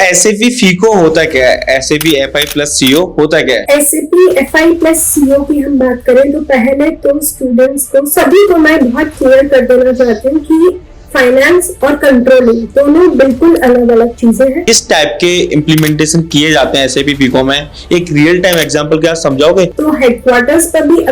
SAP FICO होता क्या है? SAP FI प्लस CO होता क्या है? SAP FI प्लस CO की हम बात करें तो पहले तो स्टूडेंट्स को सभी को मैं बहुत क्लियर कर देना चाहती हूँ कि फाइनेंस और कंट्रोलिंग दोनों बिल्कुल अलग अलग चीजें हैं। किस टाइप के इम्प्लीमेंटेशन किए जाते हैं SAP FICO में? एक रियल टाइम एग्जांपल क्या समझाओगे? तो हेडक्वार्टर्स पर भी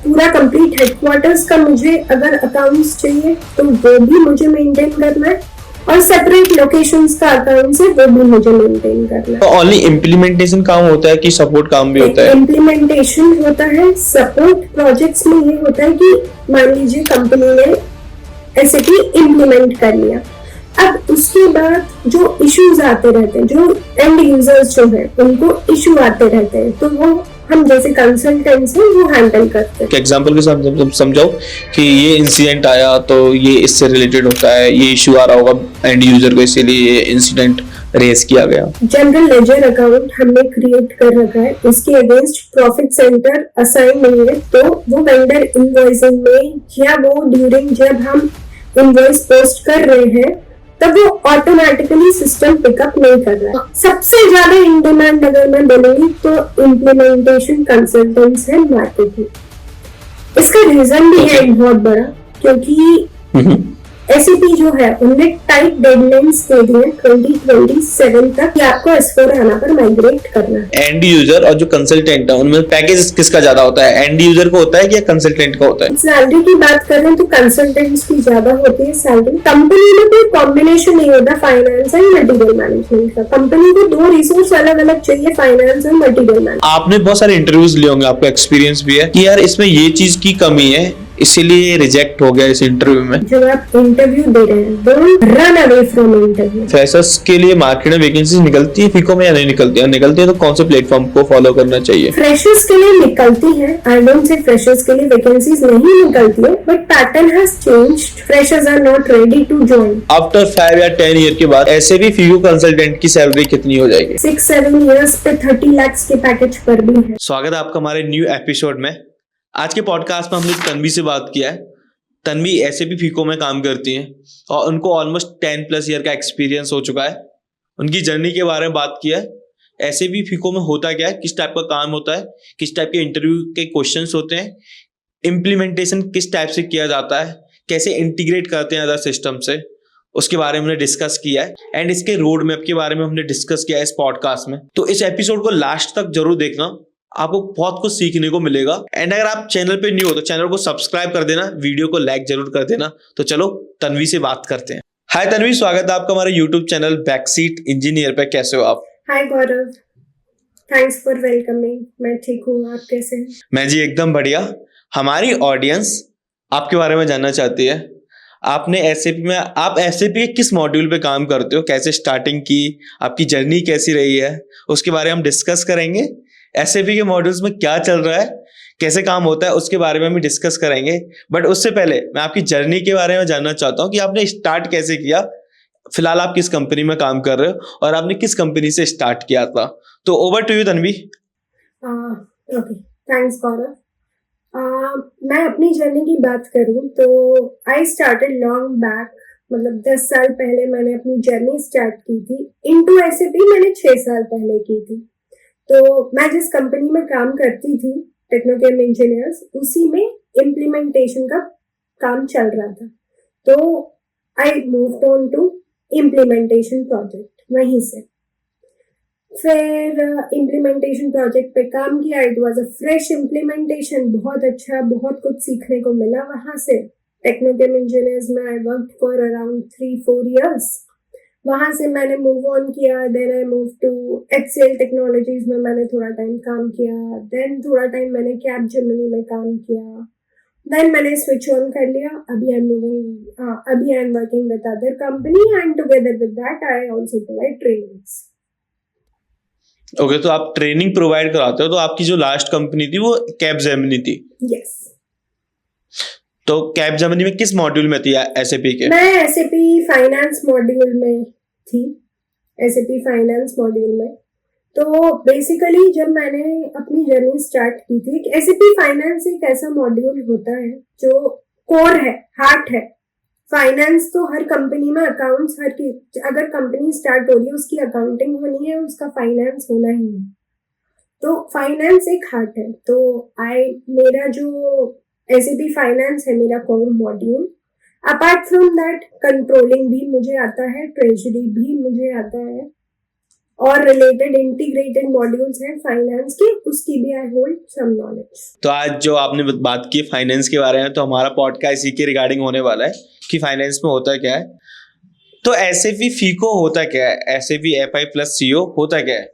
पूरा कंप्लीट हेडक्वार्टर्स का मुझे अगर अकाउंट्स चाहिए तो वो भी मुझे मेंटेन करना है और सेपरेट लोकेशंस का अकाउंट है वो भी मुझे मेंटेन करना है। तो ओनली इम्प्लीमेंटेशन काम होता है कि सपोर्ट काम भी होता है? इम्प्लीमेंटेशन होता है, सपोर्ट प्रोजेक्ट्स में ये होता है कि मान लीजिए कंपनी ने SAP इम्प्लीमेंट कर लिया, अब उसके बाद जो इश्यूज आते रहते हैं, जो एंड यूजर्स जो है उनको इश्यू आते रहते हैं, तो वो हम जैसे कंसल्टेंट्स हैं वो हैंडल करते हैं। एग्जांपल के साथ समझाओ कि ये इंसिडेंट आया तो ये इससे रिलेटेड होता है, ये इशू आ रहा होगा एंड यूजर को, इसीलिए ये इंसिडेंट रेज किया गया। जनरल लेजर अकाउंट हमने क्रिएट कर रखा है, इसके अगेंस्ट प्रॉफिट सेंटर असाइन नहीं है, तो वो वेंडर इनवॉइसिंग में या वो ड्यूरिंग जब हम इनवॉइस पोस्ट कर रहे हैं तब वो ऑटोमेटिकली सिस्टम पिकअप नहीं कर रहा है। सबसे ज्यादा इन डिमांड अगर मैं बोलूंगी तो इम्प्लीमेंटेशन कंसल्टेंट्स है मार्केटिंग। इसका रीजन भी है एक बहुत बड़ा, क्योंकि SAP जो है उनने टाइट डेडलाइंस दे दी है 2027 तक कि आपको S/4HANA पर माइग्रेट करना है। एंड यूजर और जो कंसल्टेंट है उनमें पैकेज किसका ज्यादा होता है? एंड यूजर को होता है कि कंसल्टेंट का होता है? सैलरी की बात कर रहे हैं तो कंसल्टेंट्स की ज्यादा होती है सैलरी। कंपनी में कोई कॉम्बिनेशन नहीं होता फाइनेंस एंड मटेरियल मैनेजमेंट का। कंपनी को दो रिसोर्स अलग अलग चाहिए, फाइनेंस और मटेरियल मैनेजमेंट। आपने बहुत सारे इंटरव्यूज लिए होंगे, आपको एक्सपीरियंस भी है कि यार इसमें ये चीज की कमी है इसीलिए रिजेक्ट हो गया इस इंटरव्यू में। जब आप इंटरव्यू दे रहे हैं don't run away from interview. Freshers के लिए मार्केट में वैकेंसीज निकलती है FICO में या नहीं निकलती है? निकलती है तो कौन से प्लेटफॉर्म को फॉलो करना चाहिए? फ्रेशर्स के लिए निकलती है, आई डोंट से फ्रेशर्स के लिए वैकेंसीज नहीं निकलती है, but pattern has changed, freshers are not ready to join. After 5 या 10 ईयर के बाद SAP FICO कंसल्टेंट की सैलरी कितनी हो जाएगी? 6-7 इयर्स पे 30 लाख के पैकेज पर भी है। स्वागत है आपका हमारे न्यू एपिसोड में। आज के पॉडकास्ट में हमने तन्वी से बात किया है। तन्वी SAP FICO में काम करती हैं और उनको ऑलमोस्ट 10+ ईयर का एक्सपीरियंस हो चुका है। उनकी जर्नी के बारे में बात किया है। SAP FICO में होता क्या है, किस टाइप का काम होता है, किस टाइप के इंटरव्यू के क्वेश्चंस होते हैं, इम्प्लीमेंटेशन किस टाइप से किया जाता है, कैसे इंटीग्रेट करते हैं अदर सिस्टम से, उसके बारे में हमने डिस्कस किया है एंड इसके रोड मैप के बारे में हमने डिस्कस किया है इस पॉडकास्ट में। तो इस एपिसोड को लास्ट तक जरूर देखना, आपको बहुत कुछ सीखने को मिलेगा। एंड अगर आप चैनल पे न्यू हो तो चैनल को सब्सक्राइब कर देना, वीडियो को लाइक जरूर कर देना। तो चलो तन्वी से बात करते हैं। हाय तन्वी, स्वागत है आपका हमारे यूट्यूब चैनल बैकसीट इंजीनियर पे। कैसे हो आप? हाय गौरव, थैंक्स फॉर वेलकमिंग। मैं ठीक हूँ, आप कैसे हैं? मैं जी एकदम बढ़िया। हमारी ऑडियंस आपके बारे में जानना चाहती है। आपने SAP में, आप SAP के किस मॉड्यूल पे काम करते हो, कैसे स्टार्टिंग की, आपकी जर्नी कैसी रही है, उसके बारे में हम डिस्कस करेंगे। SAP के मॉड्यूल्स में क्या चल रहा है, कैसे काम होता है, उसके बारे में हम डिस्कस करेंगे। बट उससे पहले मैं आपकी जर्नी के बारे में जानना चाहता हूँ कि आपने स्टार्ट कैसे किया। फिलहाल आप किस कंपनी में काम कर रहे हो और आपने किस कंपनी से स्टार्ट किया था? तो over to you Tanvi. Okay, thanks Gaurav. मैं अपनी जर्नी की बात करूँ तो आई स्टार्टेड लॉन्ग बैक, मतलब 10 साल पहले मैंने अपनी जर्नी स्टार्ट की थी। इनटू SAP मैंने 6 साल पहले की थी। तो मैं जिस कंपनी में काम करती थी, टेक्नोकेम इंजीनियर्स, उसी में इम्प्लीमेंटेशन का काम चल रहा था। तो I moved on to implementation project. वहीं से फिर इम्प्लीमेंटेशन प्रोजेक्ट पे काम किया। It was a fresh implementation, बहुत अच्छा, बहुत कुछ सीखने को मिला वहां से। टेक्नोकेम इंजीनियर्स में I worked for around 3-4 years. वहां से मैंने मूव ऑन किया। Then I move to HCL technologies में मैंने थोड़ा टाइम काम किया। देन थोड़ा टाइम मैंने कैपजेमिनी में काम किया। देन मैंने स्विच ऑन कर लिया। अभी I am working with other company and together with that I also provide trainings. Okay, तो आप ट्रेनिंग प्रोवाइड कराते हो। तो आपकी जो लास्ट कंपनी थी वो कैपजेमिनी थी? यस। तो कैपजेमिनी में किस मॉड्यूल में थी SAP के? मैं SAP फाइनेंस मॉड्यूल में थी। SAP फाइनेंस मॉड्यूल में। तो बेसिकली जब मैंने अपनी जर्नी स्टार्ट की थी, SAP फाइनेंस एक ऐसा मॉड्यूल होता है जो कोर है, हार्ट है फाइनेंस तो हर कंपनी में अकाउंट्स अगर कंपनी स्टार्ट हो रही है उसकी अकाउंटिंग होनी है, उसका फाइनेंस होना ही है। तो फाइनेंस एक हार्ट है। तो मेरा जो SAP फाइनेंस है मेरा core module. Apart from that controlling भी मुझे आता है, ट्रेजरी भी मुझे आता है, और रिलेटेड इंटीग्रेटेड मॉड्यूल्स हैं फाइनेंस के, उसकी भी आई होल्ड सम नॉलेज। तो आज जो आपने बात की फाइनेंस के बारे में, तो हमारा पॉडकास्ट इसी के रिगार्डिंग होने वाला है कि फाइनेंस में होता क्या है। तो SAP FICO होता क्या है, SAP FI plus CO होता क्या है?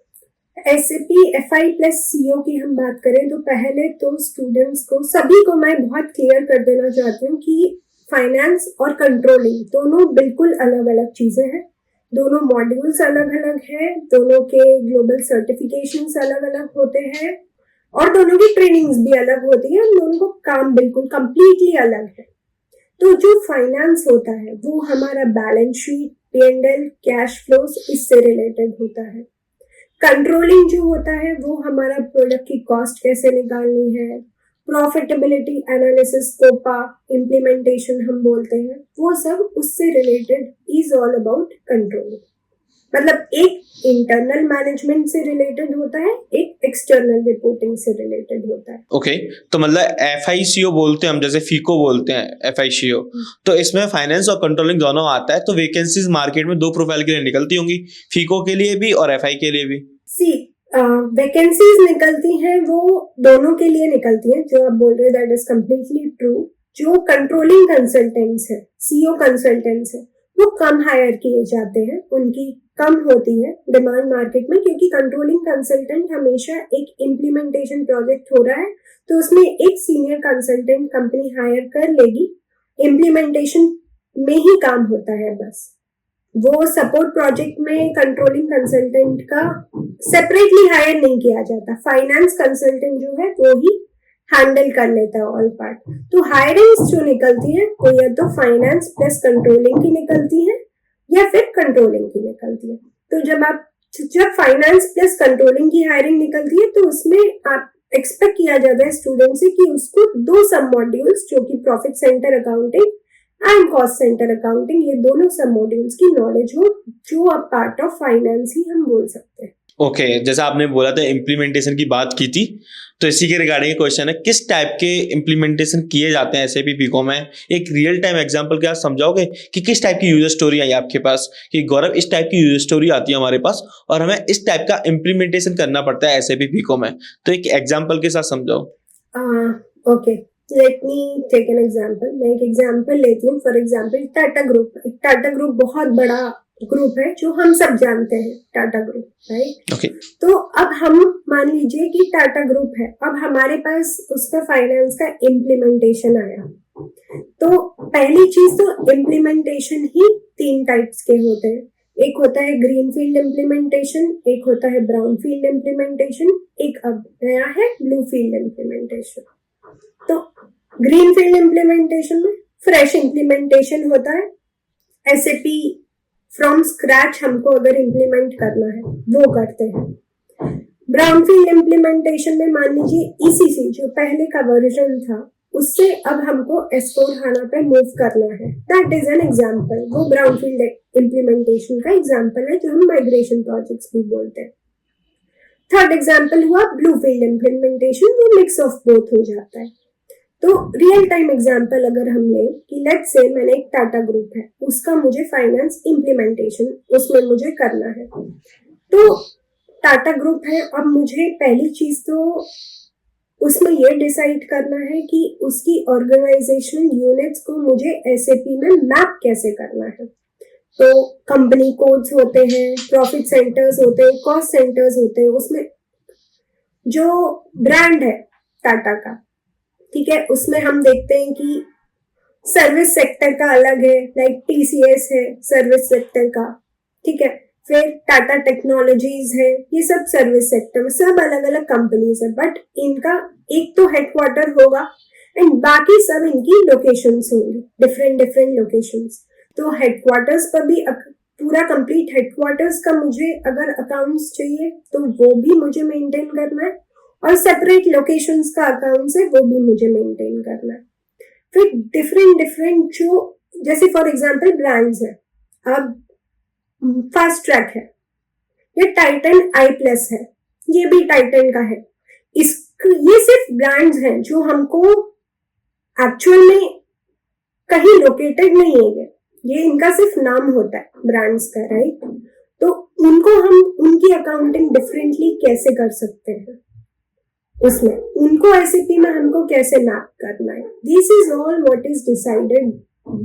SAP FI plus CO की हम बात करें तो पहले तो स्टूडेंट्स को सभी को मैं बहुत क्लियर कर देना चाहती हूँ कि फाइनेंस और कंट्रोलिंग दोनों बिल्कुल अलग अलग चीजें हैं। दोनों मॉड्यूल्स अलग अलग हैं, दोनों के ग्लोबल सर्टिफिकेशंस अलग अलग होते हैं, और दोनों की ट्रेनिंग्स भी अलग होती है, दोनों को काम बिल्कुल कंप्लीटली अलग है। तो जो फाइनेंस होता है वो हमारा balance sheet, P&L, cash flows, इससे रिलेटेड होता है। कंट्रोलिंग जो होता है वो हमारा प्रोडक्ट की कॉस्ट कैसे निकालनी है, प्रॉफिटेबिलिटी एनालिसिस, कोपा इम्प्लीमेंटेशन हम बोलते हैं, वो सब उससे related is all about controlling. मतलब एक इंटरनल मैनेजमेंट से रिलेटेड होता है, एक एक्सटर्नल रिपोर्टिंग से रिलेटेड होता है। ओके तो मतलब FICO बोलते हैं हम, जैसे FICO बोलते हैं FICO, तो इसमें फाइनेंस और कंट्रोलिंग दोनों आता है। तो वैकेंसीज मार्केट में दो प्रोफाइल के लिए निकलती होंगी, FICO के लिए भी और FI के लिए भी। वैकेंसीज निकलती हैं वो दोनों के लिए निकलती हैं, जो आप बोल रहे हैं दैट इज कम्प्लीटली ट्रू। जो कंट्रोलिंग कंसल्टेंट्स है, CO कंसल्टेंट्स है, वो कम हायर किए जाते हैं, उनकी कम होती है डिमांड मार्केट में, क्योंकि कंट्रोलिंग कंसल्टेंट हमेशा एक इम्प्लीमेंटेशन प्रोजेक्ट हो रहा है तो उसमें एक सीनियर कंसल्टेंट कंपनी हायर कर लेगी, इम्प्लीमेंटेशन में ही काम होता है बस। वो सपोर्ट प्रोजेक्ट में कंट्रोलिंग कंसल्टेंट का सेपरेटली हायर नहीं किया जाता, फाइनेंस कंसल्टेंट जो है वो ही हैंडल कर लेता है ऑल पार्ट। तो हायरिंग्स जो निकलती है वो या तो फाइनेंस प्लस कंट्रोलिंग की निकलती है या फिर कंट्रोलिंग की निकलती है। तो जब फाइनेंस प्लस कंट्रोलिंग की हायरिंग निकलती है तो उसमें आप एक्सपेक्ट किया जाता है स्टूडेंट से कि उसको दो सब मॉड्यूल्स, जो कि profit centre accounting and cost centre accounting, ये दोनों सब मॉड्यूल्स की नॉलेज हो, जो अब पार्ट ऑफ फाइनेंस ही हम बोल सकते हैं। ओके जैसा आपने बोला था इम्प्लीमेंटेशन की बात की थी, तो इसी के रिगार्डिंग क्वेश्चन है, किस टाइप के इम्प्लीमेंटेशन किए जाते हैं SAP FICO में? एक रियल टाइम एग्जांपल क्या समझाओगे कि किस टाइप की यूजर स्टोरी आई आपके पास, कि गौरव इस टाइप की यूजर स्टोरी आती है हमारे पास और हमें इस टाइप का इम्प्लीमेंटेशन करना पड़ता है SAP FICO में, तो एक एग्जाम्पल के साथ समझाओ। Okay, let me take an example. मैं एक एग्जांपल लेती हूँ। फॉर एग्जांपल टाटा ग्रुप बहुत बड़ा ग्रुप है जो हम सब जानते हैं, टाटा ग्रुप, राइट? ओके तो अब हम मान लीजिए कि टाटा ग्रुप है, अब हमारे पास उसका फाइनेंस का इम्प्लीमेंटेशन आया। तो पहली चीज तो इम्प्लीमेंटेशन ही 3 टाइप्स के होते हैं। एक होता है ग्रीन फील्ड इम्प्लीमेंटेशन, एक होता है ब्राउन फील्ड इम्प्लीमेंटेशन, एक अब नया है ब्लू फील्ड इम्प्लीमेंटेशन। तो ग्रीन फील्ड इम्प्लीमेंटेशन में फ्रेश इम्प्लीमेंटेशन होता है, SAP फ्रॉम स्क्रैच हमको अगर इम्प्लीमेंट करना है वो करते हैं। ब्राउन फील्ड इम्प्लीमेंटेशन में मान लीजिए ECC जो पहले का वर्जन था उससे अब हमको S/4HANA पे मूव करना है, दैट इज एन एग्जांपल। वो ब्राउन फील्ड इम्प्लीमेंटेशन का एग्जांपल है जो हम माइग्रेशन प्रोजेक्ट्स भी बोलते हैं। थर्ड एग्जांपल हुआ ब्लू फील्ड इम्प्लीमेंटेशन, वो मिक्स ऑफ बोथ हो जाता है। तो रियल टाइम एग्जांपल अगर हम लें कि लेट्स से मैंने एक टाटा ग्रुप है, उसका मुझे फाइनेंस इम्प्लीमेंटेशन उसमें मुझे करना है। तो टाटा ग्रुप है, अब मुझे पहली चीज तो उसमें ये डिसाइड करना है कि उसकी ऑर्गेनाइजेशनल यूनिट्स को मुझे SAP में मैप कैसे करना है। तो कंपनी कोड्स होते हैं, प्रॉफिट सेंटर्स होते हैं, कॉस्ट सेंटर्स होते हैं, उसमें जो ब्रांड है टाटा का, ठीक है, उसमें हम देखते हैं कि सर्विस सेक्टर का अलग है, लाइक TCS है सर्विस सेक्टर का, ठीक है, फिर टाटा टेक्नोलॉजीज है, ये सब सर्विस सेक्टर में सब अलग अलग कंपनीज है, बट इनका एक तो हेडक्वार्टर होगा एंड बाकी सब इनकी लोकेशंस होंगी, डिफरेंट लोकेशंस। तो हेडक्वार्टर्स पर भी पूरा कंप्लीट हेडक्वार्टर्स का मुझे अगर अकाउंट्स चाहिए तो वो भी मुझे मेंटेन करना है, और सेपरेट लोकेशंस का अकाउंट्स है वो भी मुझे मेंटेन करना है। फिर डिफरेंट जो जैसे फॉर एग्जांपल ब्रांड्स है, अब फास्ट ट्रैक है, ये टाइटन आई प्लस है, ये भी टाइटन का है। ये सिर्फ ब्रांड्स हैं जो हमको एक्चुअल में कहीं लोकेटेड नहीं है, ये इनका सिर्फ नाम होता है ब्रांड्स का, राइट? तो उनको हम उनकी अकाउंटिंग डिफरेंटली कैसे कर सकते हैं, उसमें उनको एसएपी में हमको कैसे मैप करना है, this is all what is decided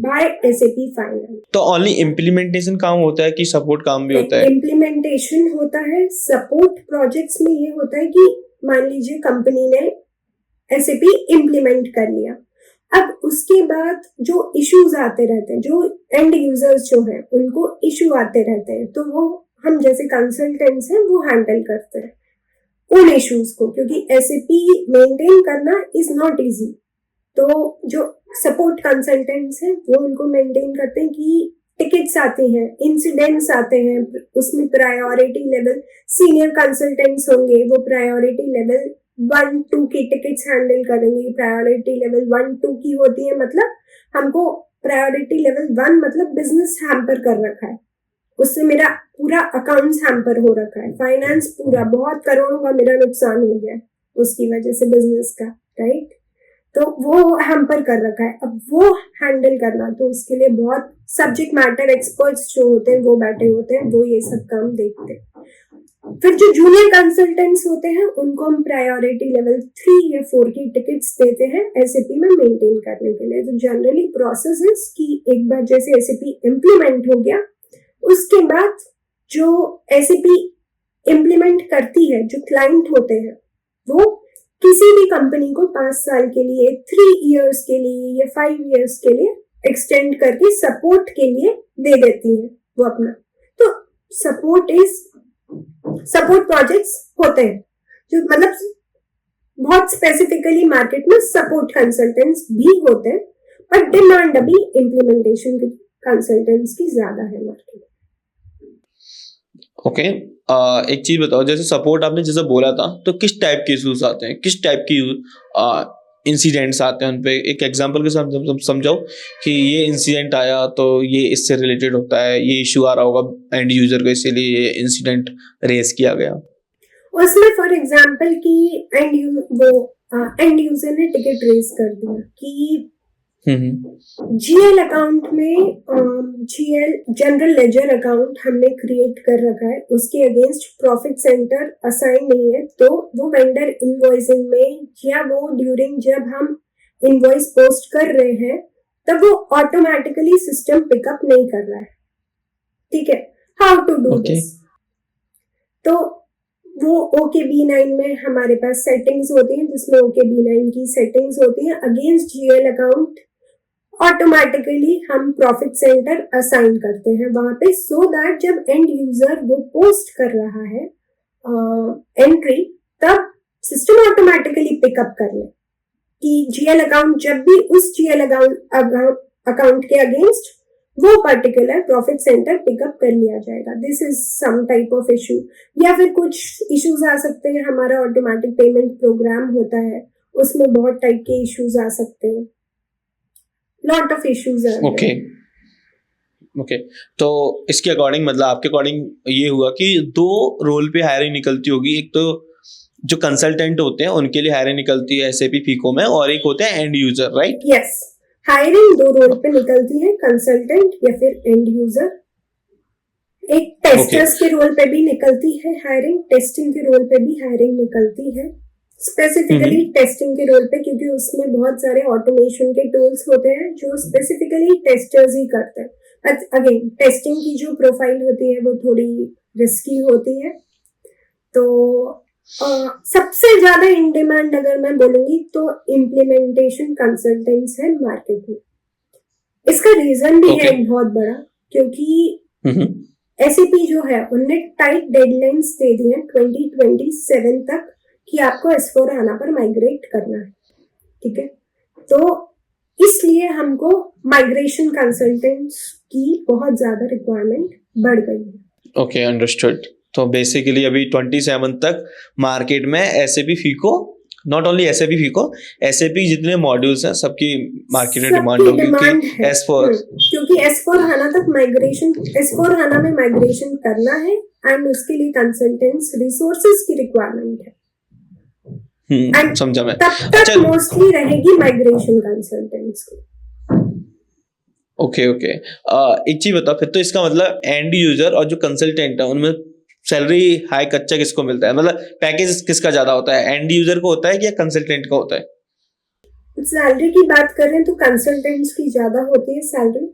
by SAP finance. तो ओनली इम्प्लीमेंटेशन काम होता है कि सपोर्ट काम भी होता है? इम्प्लीमेंटेशन होता है, सपोर्ट प्रोजेक्ट्स में ये होता है कि मान लीजिए कंपनी ने एसएपी इम्प्लीमेंट कर लिया, अब उसके बाद जो इश्यूज आते रहते हैं, जो एंड यूजर्स जो हैं उनको इश्यू आते रहते हैं, तो वो हम जैसे कंसल्टेंट्स हैं वो हैंडल करते हैं उन इश्यूज को, क्योंकि एसएपी मेंटेन करना इज नॉट इजी। तो जो सपोर्ट कंसल्टेंट्स हैं वो उनको मेंटेन करते हैं कि टिकट्स आते हैं, इंसिडेंट्स आते हैं, उसमें प्रायोरिटी लेवल सीनियर कंसल्टेंट्स होंगे, वो प्रायोरिटी लेवल 1-2 की टिकट्स हैंडल करेंगे। प्रायोरिटी लेवल 1-2 की होती है, मतलब हमको प्रायोरिटी लेवल 1 मतलब बिजनेस हैम्पर कर रखा है, उससे मेरा पूरा अकाउंट्स हैम्पर हो रखा है, फाइनेंस पूरा बहुत करोड़ों का मेरा नुकसान हो गया उसकी वजह से बिजनेस का, राइट? तो वो हैम्पर कर रखा है, अब वो हैंडल करना, तो उसके लिए बहुत सब्जेक्ट मैटर एक्सपर्ट्स जो होते हैं वो बैठे होते हैं, वो ये सब काम देखते हैं। फिर जो जूनियर कंसल्टेंट्स होते हैं उनको हम प्रायोरिटी लेवल 3 या 4 की टिकट्स देते हैं एसएपी में मेंटेन करने के लिए। तो जनरली प्रोसेस इज कि एक बार जैसे एसएपी इम्प्लीमेंट हो गया, उसके बाद जो एसएपी इम्प्लीमेंट करती है, जो क्लाइंट होते हैं, वो किसी भी कंपनी को 5 साल के लिए, 3 इयर्स के लिए या 5 इयर्स के लिए एक्सटेंड करके सपोर्ट के लिए दे देती है वो अपना। तो सपोर्ट प्रोजेक्ट्स होते हैं जो मतलब बहुत स्पेसिफिकली मार्केट में सपोर्ट कंसल्टेंट्स भी होते हैं, पर डिमांड अभी इम्प्लीमेंटेशन के कंसल्टेंट्स की ज्यादा है मार्केट में। ओके, एक चीज बताओ, जैसे सपोर्ट आपने जैसे बोला था, तो किस टाइप के इश्यूज आते हैं, किस टाइप की इंसिडेंट्स आते हैं उन पे? एक एग्जांपल के साथ समझाओ कि ये इंसिडेंट आया तो ये इससे रिलेटेड होता है, ये इशू आ रहा होगा एंड यूजर को, इसीलिए ये इंसिडेंट रेज किया गया। उसमें फॉर एग्जांपल कि एंड यूजर ने टिकट रेज कर दिया कि जीएल अकाउंट में जीएल जनरल लेजर अकाउंट हमने क्रिएट कर रखा है, उसके अगेंस्ट प्रॉफिट सेंटर असाइन नहीं है, तो वो वेंडर इनवॉइसिंग में या वो ड्यूरिंग जब हम इनवॉइस पोस्ट कर रहे हैं तब वो ऑटोमेटिकली सिस्टम पिकअप नहीं कर रहा है, ठीक है? How to do this? तो वो OKB9 में हमारे पास सेटिंग्स होती हैं, जिसमें OKB9 की सेटिंग्स होती हैं अगेंस्ट जीएल अकाउंट, ऑटोमेटिकली हम प्रॉफिट सेंटर असाइन करते हैं वहां पे, सो दैट जब एंड यूजर वो पोस्ट कर रहा है एंट्री, तब सिस्टम ऑटोमेटिकली पिकअप कर ले कि जीएल अकाउंट जब भी उस जीएल अकाउंट के अगेंस्ट वो पर्टिकुलर प्रॉफिट सेंटर पिकअप कर लिया जाएगा। This is some type of issue. या फिर कुछ इश्यूज आ सकते हैं, हमारा ऑटोमेटिक पेमेंट प्रोग्राम होता है, उसमें बहुत टाइप के इश्यूज आ सकते हैं, लॉट ऑफ इश्यूज है। ओके, तो इसके अकॉर्डिंग मतलब आपके अकॉर्डिंग ये हुआ कि 2 रोल पे हायरिंग निकलती होगी, एक तो जो कंसल्टेंट होते हैं उनके लिए हायरिंग निकलती है एसएपी फीको में, और एक होते हैं end user, right? Yes, hiring 2 role पे निकलती है, कंसल्टेंट या फिर एंड यूजर। एक टेस्टर्स के रोल पे भी निकलती है हायरिंग, टेस्टिंग के रोल पे भी हायरिंग निकलती है, स्पेसिफिकली टेस्टिंग के रोल पे, क्योंकि उसमें बहुत सारे ऑटोमेशन के टूल्स होते हैं जो स्पेसिफिकली टेस्टर्स ही करते हैं। अगेन टेस्टिंग की जो प्रोफाइल होती है वो थोड़ी रिस्की होती है, तो सबसे ज्यादा इन डिमांड अगर मैं बोलूंगी तो इम्प्लीमेंटेशन कंसल्टेंट्स है मार्केट में। इसका रीजन भी है एक बहुत बड़ा, क्योंकि एसएपी जो है उनने टाइट डेडलाइंस दे दी है 2027 तक कि आपको S/4HANA पर माइग्रेट करना है, ठीक है? तो इसलिए हमको माइग्रेशन कंसल्टेंट्स की बहुत ज्यादा रिक्वायरमेंट बढ़ गई है। Okay, understood. तो बेसिकली अभी 27 तक मार्केट में SAP FICO not only SAP FICO, SAP जितने मॉड्यूल्स हैं सबकी मार्केट में डिमांड सबकी होगी डिमांड क्योंकि है। S4 क्योंकि S4 HANA तक माइग्रेशन, S4 HANA में माइग्रेशन करना है एंड उसके लिए कंसल्टेंट्स रिसोर्सेज की रिक्वायरमेंट है। And समझा मैं। तब तक अच्छा, मोस्टली रहेगी माइग्रेशन कंसल्टेंट्स की। ओके ओके, एक चीज बता फिर, तो इसका मतलब एंड यूजर और जो कंसल्टेंट है उनमें सैलरी हाई कच्चा किसको मिलता है, मतलब पैकेज किसका ज्यादा होता है, एंड यूजर को होता है कि या कंसल्टेंट का होता है? सैलरी की बात करें तो कंसल्टेंट्स की ज्यादा होती है सैलरी,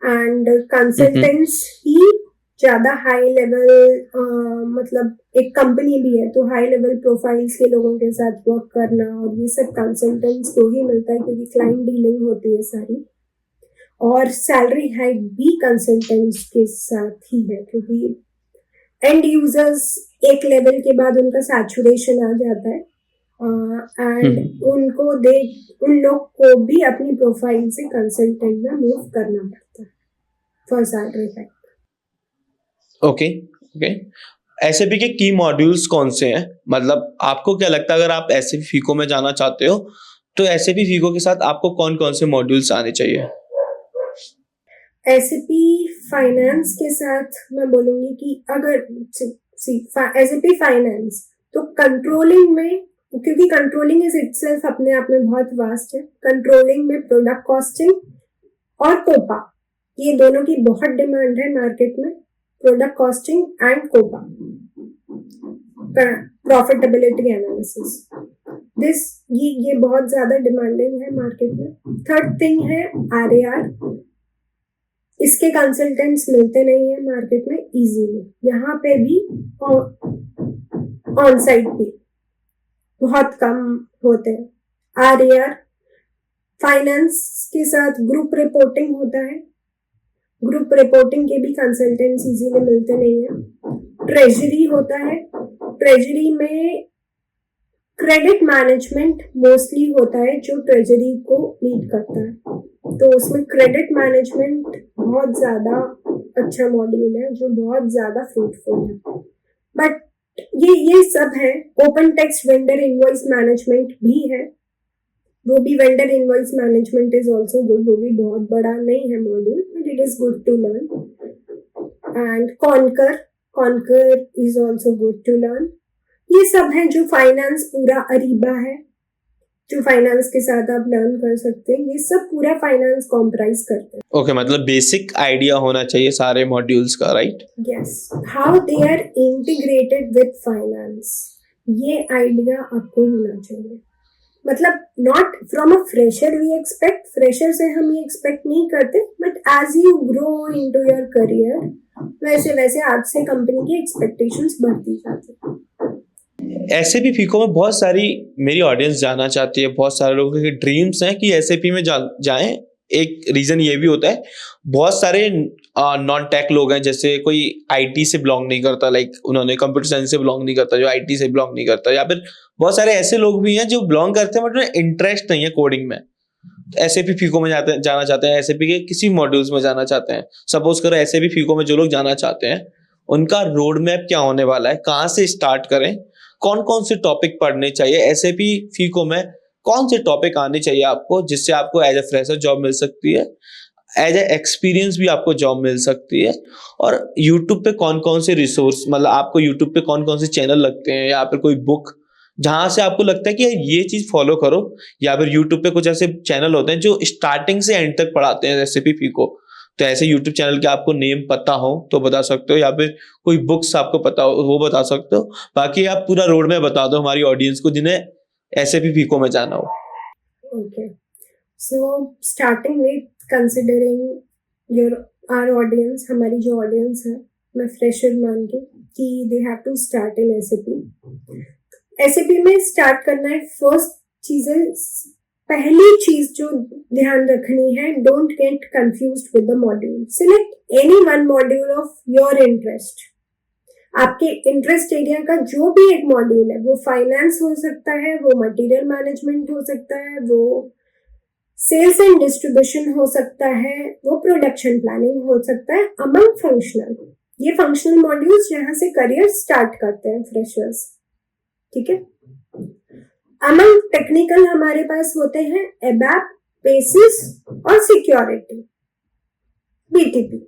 एंड कंसल्टेंट्स ही ज्यादा हाई लेवल, मतलब एक कंपनी भी है तो हाई लेवल प्रोफाइल्स के लोगों के साथ वर्क करना और ये सब कंसल्टेंट्स को ही मिलता है क्योंकि क्लाइंट डीलिंग होती है सारी। और सैलरी हाइक भी कंसल्टेंट्स के साथ ही है क्योंकि एंड यूजर्स एक लेवल के बाद उनका सैचुरेशन आ जाता है एंड उन लोग को भी अपनी प्रोफाइल से कंसल्टेंट में मूव करना पड़ता है for salary hike. Okay okay, SAP के की मॉड्यूल्स कौन से हैं, मतलब आपको क्या लगता है अगर आप एसएपी फीको में जाना चाहते हो तो एसएपी फीको के साथ आपको कौन कौन से मॉड्यूल्स आने चाहिए? एसएपी फाइनेंस के साथ मैं बोलूंगी कि अगर एसएपी फाइनेंस तो कंट्रोलिंग में, क्योंकि कंट्रोलिंग इज इटसेल्फ अपने आप में बहुत वास्ट है, कंट्रोलिंग में प्रोडक्ट कॉस्टिंग और कोपा, ये दोनों की बहुत डिमांड है मार्केट में, product costing and COPA, profitability analysis, ये बहुत ज्यादा डिमांडिंग है मार्केट में। थर्ड थिंग है आरएआर, इसके कंसल्टेंट्स मिलते नहीं है मार्केट में इजीली, यहाँ पे भी ऑन साइट भी बहुत कम होते हैं। आरएआर फाइनेंस के साथ ग्रुप रिपोर्टिंग होता है, ग्रुप रिपोर्टिंग के भी कंसल्टेंट्स इजीली मिलते नहीं है। ट्रेजरी होता है, ट्रेजरी में क्रेडिट मैनेजमेंट मोस्टली होता है जो ट्रेजरी को लीड करता है, तो उसमें क्रेडिट मैनेजमेंट बहुत ज्यादा अच्छा मॉड्यूल है जो बहुत ज्यादा फ्रूटफुल है। बट ये सब है। Open text vendor invoice management भी है, वो भी vendor invoice management is also good, वो भी बहुत बड़ा नहीं है module but it is good to learn. And Concur is also good to learn. ये सब है जो फाइनेंस पूरा अरीबा है जो फाइनेंस के साथ आप लर्न कर सकते हैं, ये सब पूरा फाइनेंस कॉम्प्राइज करते हैं। ओके, मतलब बेसिक आइडिया होना चाहिए सारे मॉड्यूल्स का, right? Yes, how they are integrated with finance, ये आइडिया आपको होना चाहिए। मतलब not from a fresher we expect, fresher से हम ये एक्सपेक्ट नहीं करते, but as you grow into your career वैसे वैसे आपसे कंपनी की एक्सपेक्टेशंस बढ़ती जाती है। एसएपी फीको में बहुत सारी मेरी ऑडियंस जाना चाहती है, बहुत सारे लोगों के ड्रीम्स हैं कि एसएपी में जाएं। एक रीजन ये भी होता है बहुत सारे नॉन टेक लोग हैं, जैसे कोई आईटी से बिलोंग नहीं करता, लाइक उन्होंने कंप्यूटर साइंस से बिलोंग नहीं करता, जो आईटी से बिलोंग नहीं करता, या फिर बहुत सारे ऐसे लोग भी हैं जो बिलोंग करते हैं बट उन्हें इंटरेस्ट नहीं है कोडिंग में, एसएपी फीको में जाना चाहते हैं, एसएपी के किसी मॉड्यूल्स में जाना चाहते हैं। सपोज करो एसएपी फीको में जो लोग जाना चाहते हैं उनका रोड मैप क्या होने वाला है, कहाँ से स्टार्ट करें, कौन कौन से टॉपिक पढ़ने चाहिए, एसएपी फीको में कौन से टॉपिक आने चाहिए आपको जिससे आपको एज ए फ्रेशर जॉब मिल सकती है, एज ए एक्सपीरियंस भी आपको जॉब मिल सकती है, और यूट्यूब पे कौन कौन से रिसोर्स, मतलब आपको यूट्यूब पे कौन कौन से चैनल लगते हैं या फिर कोई बुक जहां से आपको लगता है कि ये चीज फॉलो करो, या फिर यूट्यूब पे कुछ ऐसे चैनल होते हैं जो स्टार्टिंग से एंड तक पढ़ाते हैं एसएपी फीको, तो ऐसे यूट्यूब चैनल के आपको नेम पता हो तो बता सकते हो, या फिर कोई बुक्स आपको पता हो वो बता सकते हो। बाकी आप पूरा रोड में बता दो हमारी ऑडियंस को जिन्हें एसएपी फीको में जाना हो। Okay, so starting with considering our audience, हमारी जो ऑडियंस है, मैं फ्रेशर मान के कि they have to start in SAP। SAP में स्टार्ट करना है, फर्स्ट चीज है, पहली चीज जो ध्यान रखनी है, don't get confused with the module, select any one module of your interest. आपके इंटरेस्ट एरिया का जो भी एक मॉड्यूल है, वो फाइनेंस हो सकता है, वो मटेरियल मैनेजमेंट हो सकता है, वो सेल्स एंड डिस्ट्रीब्यूशन हो सकता है, वो प्रोडक्शन प्लानिंग हो सकता है, अमंग फंक्शनल, ये फंक्शनल मॉड्यूल्स जहां से करियर स्टार्ट करते हैं फ्रेशर्स, ठीक है। अमंग टेक्निकल हमारे पास होते हैं एबैप, बेसिस और सिक्योरिटी, बीटीपी।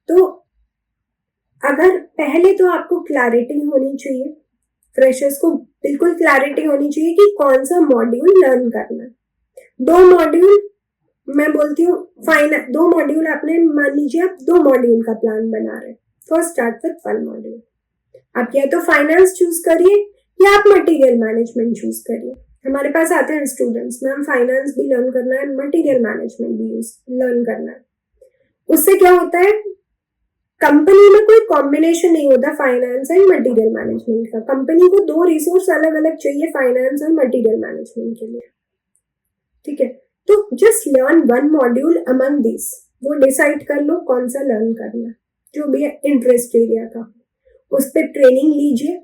तो अगर पहले तो आपको क्लैरिटी होनी चाहिए, फ्रेशर्स को बिल्कुल क्लैरिटी होनी चाहिए कि कौन सा मॉड्यूल लर्न करना है। 2 मॉड्यूल मैं बोलती हूँ, दो मॉड्यूल आपने, मान लीजिए आप 2 मॉड्यूल का प्लान बना रहे हैं, फर्स्ट स्टार्ट विद 1 मॉड्यूल। आप या तो फाइनेंस चूज करिए या आप मटेरियल मैनेजमेंट चूज करिए। हमारे पास आते हैं स्टूडेंट्स, मैम फाइनेंस भी लर्न करना है, मटेरियल मैनेजमेंट भी लर्न करना है। उससे क्या होता है, कंपनी में कोई कॉम्बिनेशन नहीं होता फाइनेंस एंड मटेरियल मैनेजमेंट का। कंपनी को 2 रिसोर्स अलग अलग चाहिए फाइनेंस और मटेरियल मैनेजमेंट के लिए, ठीक है। तो just learn 1 module among this, वो डिसाइड कर लो कौन सा लर्न करना है, जो भी है इंटरेस्ट एरिया का, उस पर ट्रेनिंग लीजिए।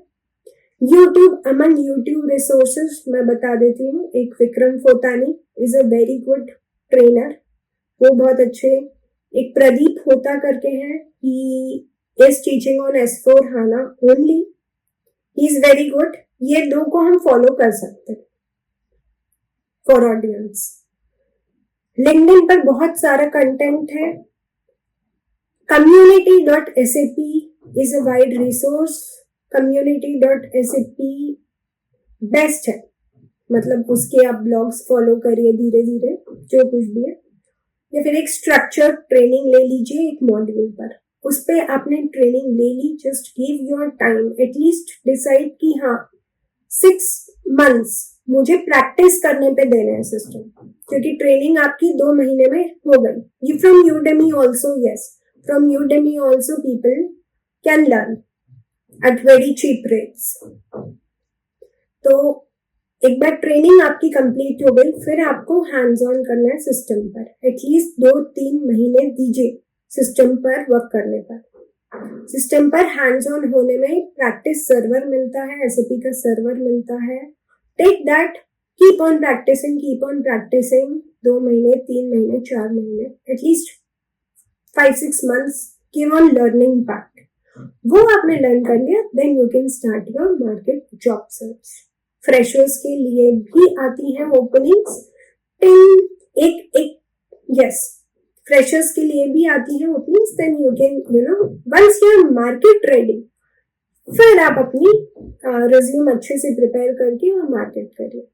यूट्यूब, अमंग यूट्यूब रिसोर्सेज मैं बता देती हूँ, एक Vikram Fotani is a very good trainer, वो बहुत अच्छे। एक प्रदीप होता करके हैं, he is teaching on S4 HANA only, he is very good. ये 2 को हम फॉलो कर सकते हैं फॉर ऑडियंस। लिंक्डइन पर बहुत सारा कंटेंट है। community.sap is a wide resource, community.sap best है, मतलब उसके आप ब्लॉग्स फॉलो करिए धीरे धीरे, जो कुछ भी है। या फिर एक स्ट्रक्चर ट्रेनिंग ले लीजिए एक मॉड्यूल पर, उस पे आपने ट्रेनिंग ले ली, just give your time, at least decide कि हाँ 6 months मुझे प्रैक्टिस करने पे देना है सिस्टम, क्योंकि ट्रेनिंग आपकी 2 महीने में हो गई। You from Udemy also, yes, from Udemy also people can learn at very cheap rates. तो एक बार ट्रेनिंग आपकी कंप्लीट हो गई, फिर आपको हैंड्स ऑन करना है सिस्टम पर, एटलीस्ट 2-3 महीने दीजिए सिस्टम पर वर्क करने पर। सिस्टम पर हैंड्स ऑन होने में प्रैक्टिस सर्वर मिलता है, SAP का सर्वर मिलता है। Take that, keep on practising 2 महीने, 3 महीने, 4 महीने, at least 5-6 months, keep on learning part. वो आपने लर्न कर लिया, then you can start your market job search. Freshers के लिए भी आती हैं ओपनिंग्स, यस, फ्रेशर्स के लिए भी आती हैं openings. Then you can, once you are market ready, फिर आप अपनी रिज्यूम अच्छे से प्रिपेयर करके और मार्केट करिए।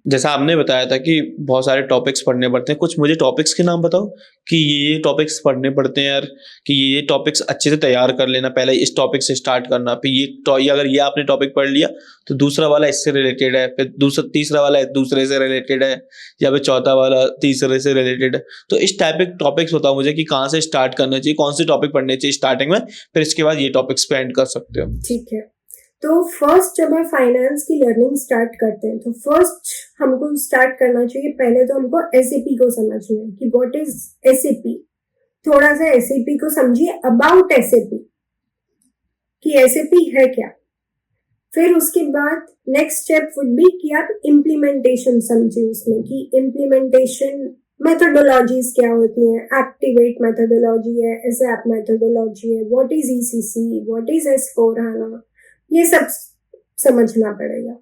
जैसा आपने बताया था कि बहुत सारे टॉपिक्स पढ़ने पड़ते हैं, कुछ मुझे टॉपिक्स के नाम बताओ कि ये टॉपिक्स पढ़ने पड़ते हैं यार, कि ये टॉपिक्स अच्छे से तैयार कर लेना, पहले इस टॉपिक से स्टार्ट करना, फिर ये अगर ये आपने टॉपिक पढ़ लिया तो दूसरा वाला इससे रिलेटेड है, फिर तीसरा वाला दूसरे से रिलेटेड है, या फिर चौथा वाला तीसरे से रिलेटेड है। तो इस टाइप के टॉपिक्स बताओ मुझे कि कहाँ से स्टार्ट करना चाहिए, कौन से टॉपिक पढ़ने चाहिए स्टार्टिंग में, फिर इसके बाद ये टॉपिक्स पे एंड कर सकते हो। ठीक है, तो फर्स्ट जब आप फाइनेंस की लर्निंग स्टार्ट करते हैं, तो फर्स्ट हमको स्टार्ट करना चाहिए, पहले तो हमको SAP को समझना है कि व्हाट इज SAP। थोड़ा सा SAP को समझिए, अबाउट SAP कि SAP है क्या। फिर उसके बाद नेक्स्ट स्टेप वुड बी कि आप इम्प्लीमेंटेशन समझिए उसमें, कि इम्प्लीमेंटेशन मेथोडोलॉजीज क्या होती हैं। एक्टिवेट मेथोडोलॉजी है, ASAP मेथोडोलॉजी है, what is ECC, what is S4 HANA, ये सब समझना पड़ेगा।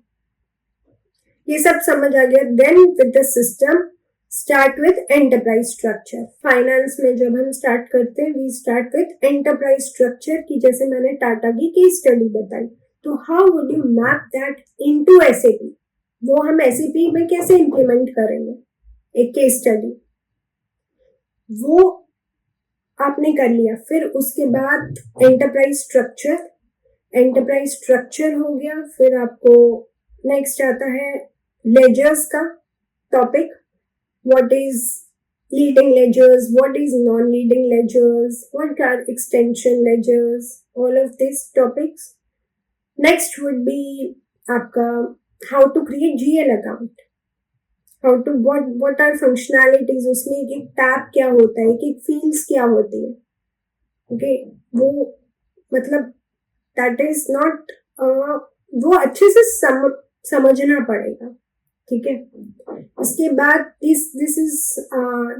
ये सब समझ आ गया, then with the system start with enterprise structure. Finance में जब हम स्टार्ट करते हैं, we start with enterprise structure की, जैसे मैंने टाटा की केस स्टडी बताई। तो how would you map that into SAP, वो हम SAP में कैसे इंप्लीमेंट करेंगे, एक केस स्टडी, वो आपने कर लिया। फिर उसके बाद एंटरप्राइज स्ट्रक्चर हो गया। फिर आपको नेक्स्ट आता है लेजर्स का topic, what is leading ledgers, what is non leading ledgers, what are extension ledgers, all of this topics. Next would be आपका how to create GL account, how to what are functionalities, उसमें एक tab क्या होता है, एक fields क्या होती है, ओके, वो मतलब दैट इज नॉट, वो अच्छे से समझना पड़ेगा। ठीक है। उसके बाद दिस इज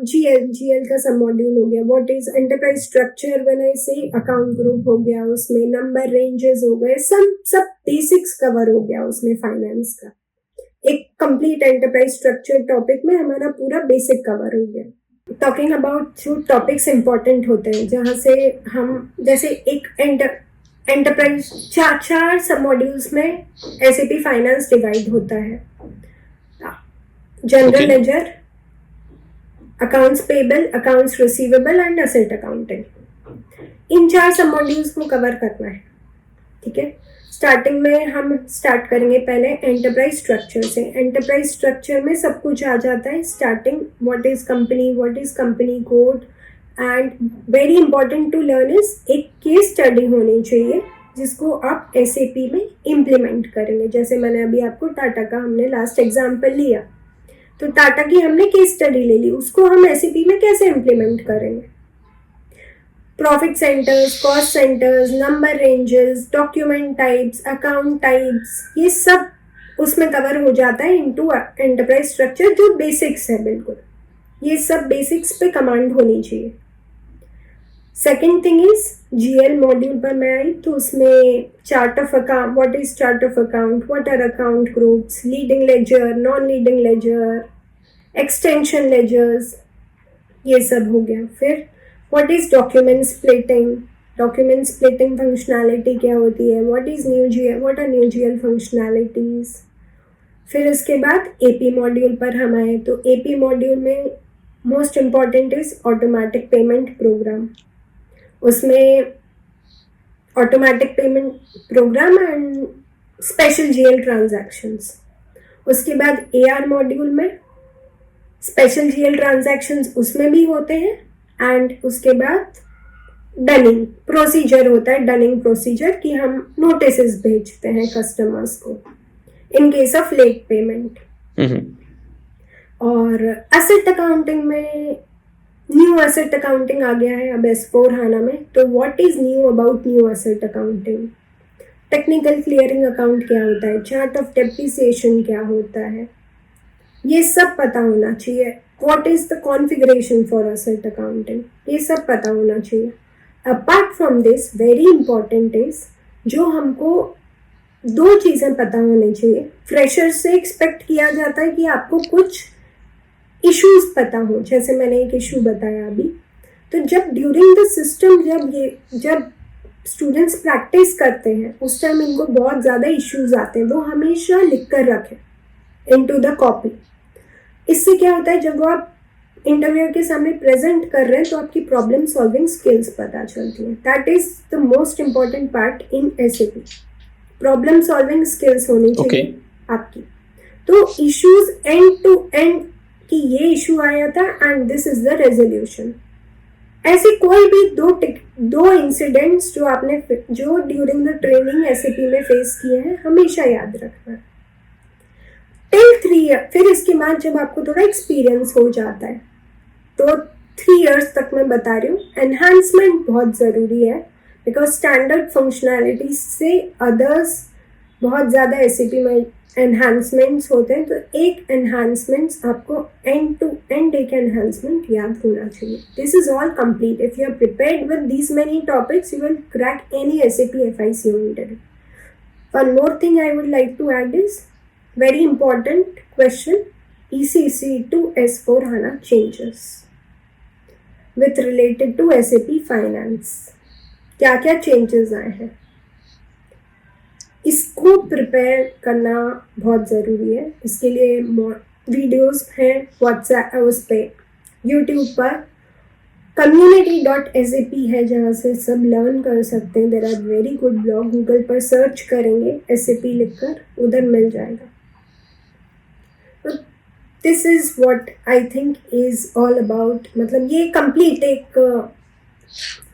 जीएल का सब मॉड्यूल हो गया। What is enterprise structure when I से, अकाउंट ग्रुप हो गया, उसमें नंबर रेंजेस हो गए, सब बेसिक्स कवर हो गया उसमें फाइनेंस का। एक कंप्लीट एंटरप्राइज स्ट्रक्चर टॉपिक में हमारा पूरा बेसिक कवर हो गया। टॉकिंग अबाउट जो टॉपिक्स इंपॉर्टेंट होते हैं, जहाँ से हम जैसे एक एंटरप्राइज चार सब मॉड्यूल्स में एसएपी फाइनेंस डिवाइड होता है। General ledger, accounts payable, accounts receivable and asset accounting. इन 4 सब मॉड्यूल्स को कवर करना है, ठीक है। स्टार्टिंग में हम स्टार्ट करेंगे पहले एंटरप्राइज स्ट्रक्चर से। एंटरप्राइज स्ट्रक्चर में सब कुछ आ जाता है। Starting what is company code, and very important to learn is एक केस स्टडी होनी चाहिए जिसको आप एसएपी में इम्प्लीमेंट करेंगे। जैसे मैंने अभी आपको टाटा का हमने लास्ट एग्जाम्पल लिया, तो टाटा की हमने केस स्टडी ले ली, उसको हम एसएपी में कैसे इम्प्लीमेंट करेंगे। Profit centres, cost centres, number ranges, document types, account types, ये सब उसमें कवर हो जाता है इनटू एंटरप्राइज स्ट्रक्चर, जो बेसिक्स है बिल्कुल। ये सब बेसिक्स पे कमांड होनी चाहिए। Second thing is GL module पर मैं आई तो उसमें chart of account, what is chart of account, what are account groups, leading ledger, non leading ledger, extension ledgers, ये सब हो गया। फिर what is document splitting functionality क्या होती है, what is new GL, what are new GL functionalities. फिर इसके बाद एपी मॉड्यूल पर हम आए तो एपी मॉड्यूल में most important is automatic payment program. उसमें automatic payment program and special GL transactions. उसके बाद एआर मॉड्यूल में स्पेशल जीएल ट्रांजैक्शंस उसमें भी होते हैं, एंड उसके बाद डनिंग प्रोसीजर होता है, डनिंग प्रोसीजर कि हम नोटिसेस भेजते हैं कस्टमर्स को in case of late payment. और एसेट अकाउंटिंग में न्यू एसेट अकाउंटिंग आ गया है अब S/4HANA में। तो what is new about new asset accounting, technical clearing account क्या होता है, चार्ट ऑफ डेप्रिसिएशन क्या होता है, ये सब पता होना चाहिए। What is the configuration for asset accounting, ये सब पता होना चाहिए। Apart from this very important is जो हमको 2 चीज़ें पता होनी चाहिए। फ्रेशर से एक्सपेक्ट किया जाता है कि आपको कुछ इश्यूज पता हो, जैसे मैंने एक इशू बताया अभी। तो जब ड्यूरिंग द सिस्टम जब स्टूडेंट्स प्रैक्टिस करते हैं उस टाइम इनको बहुत ज़्यादा इश्यूज आते हैं, वो हमेशा लिख कर रखें इनटू द कॉपी। इससे क्या होता है, जब वो आप इंटरव्यूअर के सामने प्रेजेंट कर रहे हैं तो आपकी प्रॉब्लम सॉल्विंग स्किल्स पता चलती हैं। That is the most important part in SAP. Problem solving skills होनी चाहिए आपकी। तो इश्यूज एंड टू एंड कि ये इशू आया था and this is the resolution. ऐसे कोई भी दो इंसिडेंट्स जो ड्यूरिंग द ट्रेनिंग एसएपी में फेस किए हैं हमेशा याद रखना टिल 3 ईयर। फिर इसके बाद जब आपको थोड़ा एक्सपीरियंस हो जाता है तो 3 इयर्स तक मैं बता रही हूँ, एनहांसमेंट बहुत ज़रूरी है बिकॉज स्टैंडर्ड फंक्शनैलिटी से अदर्स बहुत ज़्यादा एसएपी में एनहांसमेंट्स होते हैं। तो एक एनहांसमेंट्स आपको एंड टू एंड एक एनहांसमेंट याद होना चाहिए। This is all complete. If you are prepared with these many topics you will crack any SAP FIC interview. One more thing I would like to add is very important question, ECC to S/4HANA changes with related to SAP Finance, क्या क्या changes आए हैं, इसको prepare करना बहुत ज़रूरी है। इसके लिए वीडियोस हैं व्हाट्सएप उस पर यूट्यूब पर community.sap है जहाँ से सब लर्न कर सकते हैं। There are very good blog, Google पर सर्च करेंगे SAP लिखकर उधर मिल जाएगा। This is what I think is all about, मतलब ये कंप्लीट एक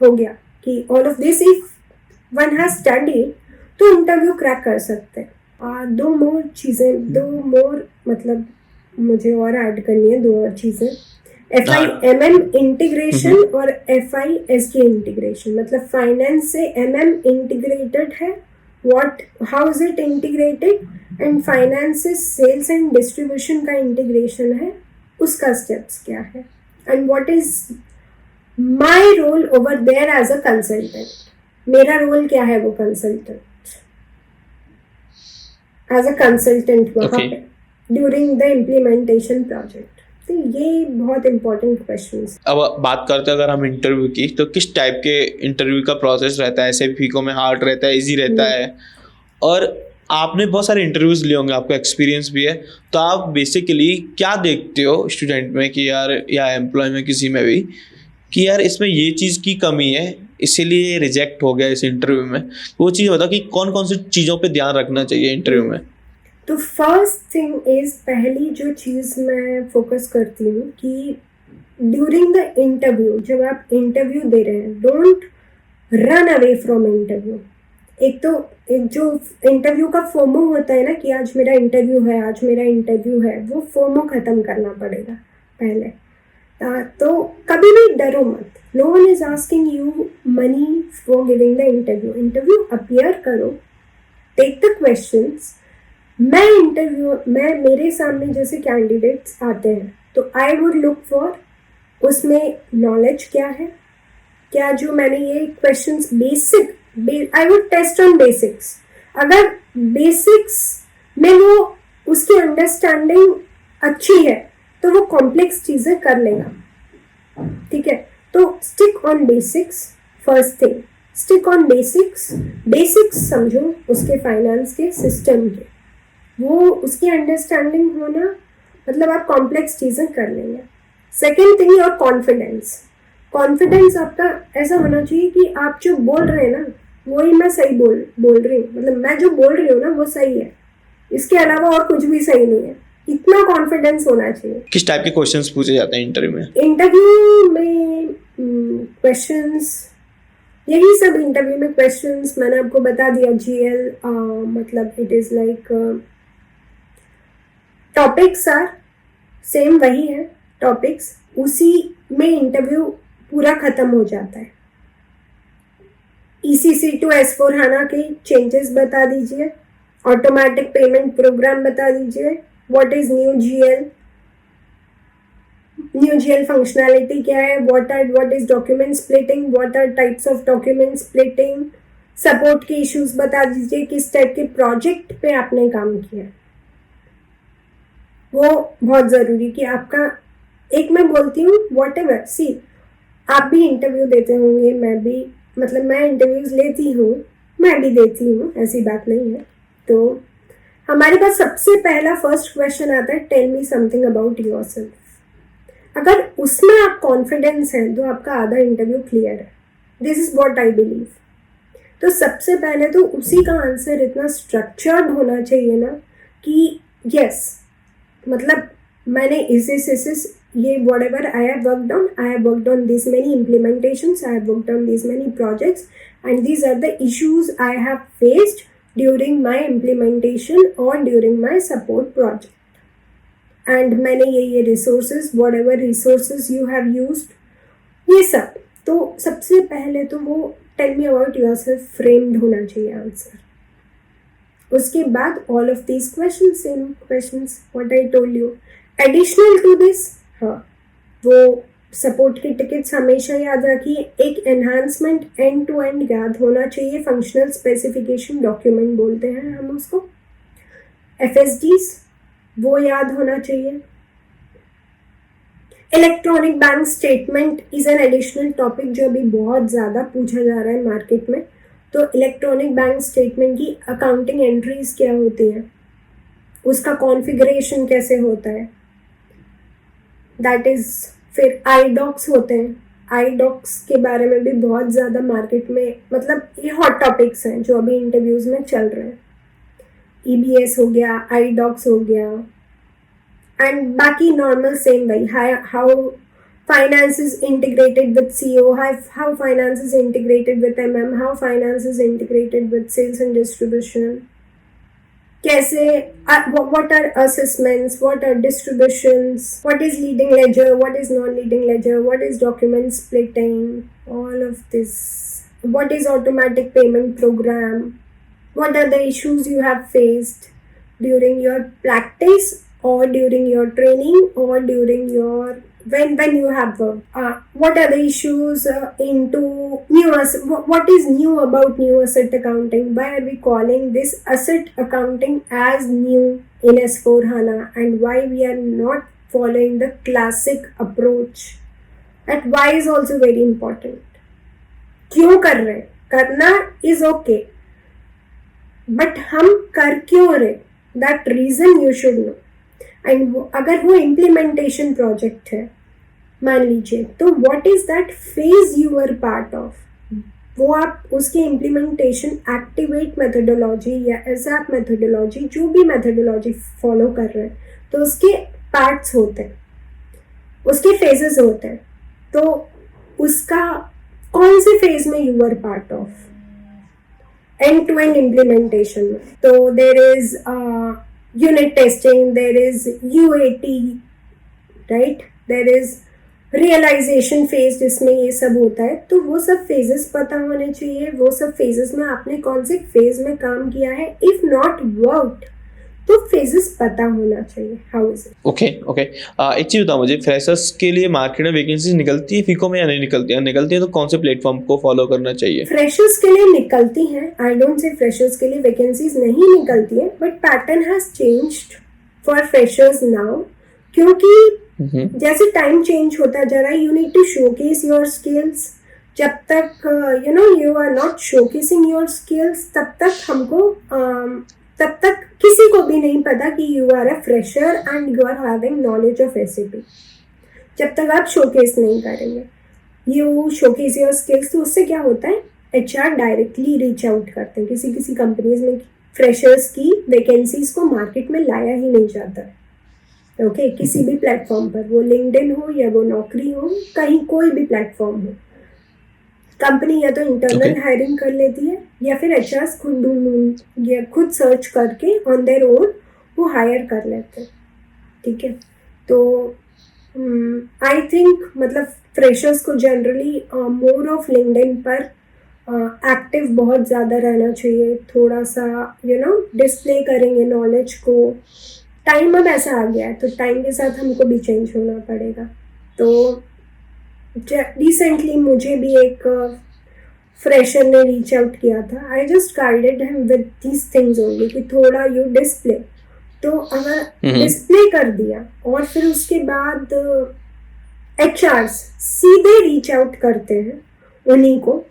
हो गया कि all of this if one has study तो इंटरव्यू क्रैक कर सकते हैं। और दो मोर मतलब मुझे और ऐड करनी है, 2 और चीज़ें, FIMM इंटीग्रेशन और FISG इंटीग्रेशन। मतलब फाइनेंस से MM इंटीग्रेटेड है, how is it integrated and finances sales and distribution का इंटीग्रेशन है, उसका स्टेप्स क्या है, and what is my role over there as a consultant, मेरा रोल क्या है वो कंसल्टेंट एज अ कंसल्टेंट वहाँ Okay. पे ड्यूरिंग द इम्प्लीमेंटेशन प्रोजेक्ट। तो ये बहुत इंपॉर्टेंट क्वेश्चंस। अब बात करते हैं अगर हम इंटरव्यू की, तो किस टाइप के इंटरव्यू का प्रोसेस रहता है? ऐसे फीको में हार्ड रहता है, इजी रहता है? और आपने बहुत सारे इंटरव्यूज लिए होंगे, आपका एक्सपीरियंस भी है, तो आप बेसिकली क्या देखते हो स्टूडेंट में कि यार, या एम्प्लॉय में, किसी में भी, कि यार इसमें ये चीज़ की कमी है, इसीलिए रिजेक्ट हो गया इस इंटरव्यू में? वो चीज़ बताओ कि कौन कौन सी चीज़ों पे ध्यान रखना चाहिए इंटरव्यू में। तो फर्स्ट थिंग इज, पहली जो चीज़ मैं फोकस करती हूँ कि ड्यूरिंग द इंटरव्यू, जब आप इंटरव्यू दे रहे हैं, don't run away from interview. एक जो इंटरव्यू का फोमो होता है ना कि आज मेरा इंटरव्यू है, आज मेरा इंटरव्यू है, वो फोमो खत्म करना पड़ेगा पहले। तो कभी भी डरो मत, no one is asking you money for giving the interview. Interview appear करो, टेक द क्वेश्चंस। मैं मेरे सामने जैसे कैंडिडेट्स आते हैं तो आई वुड लुक फॉर उसमें नॉलेज क्या है, क्या जो मैंने ये questions I would test on basics. अगर बेसिक्स में वो उसकी अंडरस्टैंडिंग अच्छी है तो वो कॉम्प्लेक्स चीज़ें कर लेगा, ठीक है। तो stick on basics, first thing, stick on basics. Basics समझो उसके फाइनेंस के सिस्टम के, वो उसकी अंडरस्टैंडिंग होना, मतलब आप कॉम्प्लेक्स चीज़ें कर लेंगे। Second thing, your confidence. Confidence आपका ऐसा होना चाहिए कि आप जो बोल रहे हैं ना, वही मैं सही बोल रही हूँ, मतलब मैं जो बोल रही हूँ ना वो सही है, इसके अलावा और कुछ भी सही नहीं है, इतना कॉन्फिडेंस होना चाहिए। किस टाइप के क्वेश्चंस पूछे जाते हैं इंटरव्यू में? इंटरव्यू में क्वेश्चंस, यही सब इंटरव्यू में क्वेश्चंस मैंने आपको बता दिया। जीएल मतलब it is like topics are same, वही है टॉपिक्स, उसी में इंटरव्यू पूरा खत्म हो जाता है। ECC to S4 HANA के चेंजेस बता दीजिए, ऑटोमेटिक पेमेंट प्रोग्राम बता दीजिए, what is new GL functionality क्या है, what is document splitting, what are types of document splitting, support के इश्यूज बता दीजिए, किस टाइप के प्रोजेक्ट पे आपने काम किया। वो बहुत ज़रूरी कि आपका, एक मैं बोलती हूँ वॉट एवर, सी आप भी इंटरव्यू देते होंगे, मैं भी, मतलब मैं इंटरव्यूज लेती हूँ, मैं भी देती हूँ, ऐसी बात नहीं है। तो हमारे पास सबसे पहला फर्स्ट क्वेश्चन आता है, tell me something about yourself. अगर उसमें आप कॉन्फिडेंस है तो आपका आधा इंटरव्यू क्लियर है। This is what I believe. तो सबसे पहले तो उसी का आंसर इतना स्ट्रक्चर्ड होना चाहिए ना कि यस, मतलब मैंने इस ये whatever I have worked on this many implementations, I have worked on these many projects, and these are the issues I have faced during my implementation or during my support project. And मैंने ये resources, whatever resources you have used, ये सब। तो सबसे पहले तो वो tell me about yourself framed होना चाहिए आंसर। उसके बाद all of these questions, same questions what I told you. Additional to this, हाँ, वो सपोर्ट की टिकट्स हमेशा याद रखिए। एक एनहांसमेंट एंड टू एंड याद होना चाहिए, फंक्शनल स्पेसिफिकेशन डॉक्यूमेंट बोलते हैं हम उसको, FSDs वो याद होना चाहिए। Electronic bank statement is an additional topic जो अभी बहुत ज़्यादा पूछा जा रहा है मार्केट में। तो इलेक्ट्रॉनिक बैंक स्टेटमेंट की अकाउंटिंग एंट्रीज क्या होती हैं, उसका कॉन्फ़िगरेशन कैसे होता है, दैट इज। फिर iDocs होते हैं, iDocs के बारे में भी बहुत ज़्यादा मार्केट में, मतलब ये हॉट टॉपिक्स हैं जो अभी इंटरव्यूज में चल रहे हैं। EBS हो गया, iDocs हो गया, एंड बाकी नॉर्मल सेम वही, how finance is integrated with CO, how finance is integrated with MM, how finance is integrated with sales and distribution, कैसे, what are assessments, what are distributions, what is leading ledger, what is non-leading ledger, what is document splitting, all of this, what is automatic payment program, what are the issues you have faced, during your practice or during your training or during your when you have work. What are the issues into what is new about new asset accounting? Why are we calling this asset accounting as new in S4 HANA, and why we are not following the classic approach? That why is also very important. क्यों कर रहे हैं? करना is okay, but हम कर क्यों रहे? That reason you should know. And अगर वो इम्प्लीमेंटेशन प्रोजेक्ट है मान लीजिए, तो what is that phase you are part of, वो आप उसके इम्प्लीमेंटेशन एक्टिवेट मेथोडोलॉजी या एसएप मेथोडोलॉजी जो भी मेथोडोलॉजी फॉलो कर रहे हैं, तो उसके पार्ट्स होते हैं, उसके फेजेस होते हैं. तो उसका कौन से फेज में you are part of end to end implementation में. तो there is unit testing, there is UAT, right? There is realization phase जिसमें ये सब होता है. तो वो सब phases पता होने चाहिए. वो सब phases में आपने कौन से phase में काम किया है. If not worked, तो phases पता होना चाहिए. How is it? ओके. एक चीज बताओ मुझे, फ्रेशर्स के लिए मार्केट में वैकेंसीज निकलती है फीको में या नहीं निकलती है? निकलती है तो कौन से प्लेटफॉर्म को फॉलो करना चाहिए? फ्रेशर्स के लिए निकलती हैं. आई डोंट से फ्रेशर्स के लिए वैकेंसीज नहीं निकलती है, but pattern has changed for freshers now, क्योंकि जैसे टाइम चेंज होता जा रहा है, you need to showcase your skills. जब तक you are not showcasing your skills, तब तक किसी को भी नहीं पता कि you are a fresher and you are having knowledge of SAP. जब तक आप शोकेस नहीं करेंगे, यू शोकेस योर स्किल्स, तो उससे क्या होता है, एचआर डायरेक्टली रीच आउट करते हैं. किसी कंपनीज में फ्रेशर्स की वैकेंसीज को मार्केट में लाया ही नहीं जाता है. ओके, किसी भी प्लेटफॉर्म पर, वो लिंक्डइन हो या वो नौकरी हो, कहीं कोई भी प्लेटफॉर्म हो, कंपनी या तो इंटरनल हायरिंग कर लेती है या फिर एचआर खुद सर्च करके ऑन देयर ओन वो हायर कर लेते हैं. ठीक है, तो आई थिंक मतलब फ्रेशर्स को जनरली मोर ऑफ लिंक्डइन पर एक्टिव बहुत ज़्यादा रहना चाहिए. थोड़ा सा डिस्प्ले करेंगे नॉलेज को. टाइम अब ऐसा आ गया है, तो टाइम के साथ हमको भी चेंज होना पड़ेगा. तो रिसेंटली मुझे भी एक फ्रेशर ने रीच आउट किया था. I just guided him with these things only कि थोड़ा यू डिस्प्ले. तो अगर डिस्प्ले कर दिया और फिर उसके बाद एचआर सीधे रीच आउट करते हैं उन्हीं को,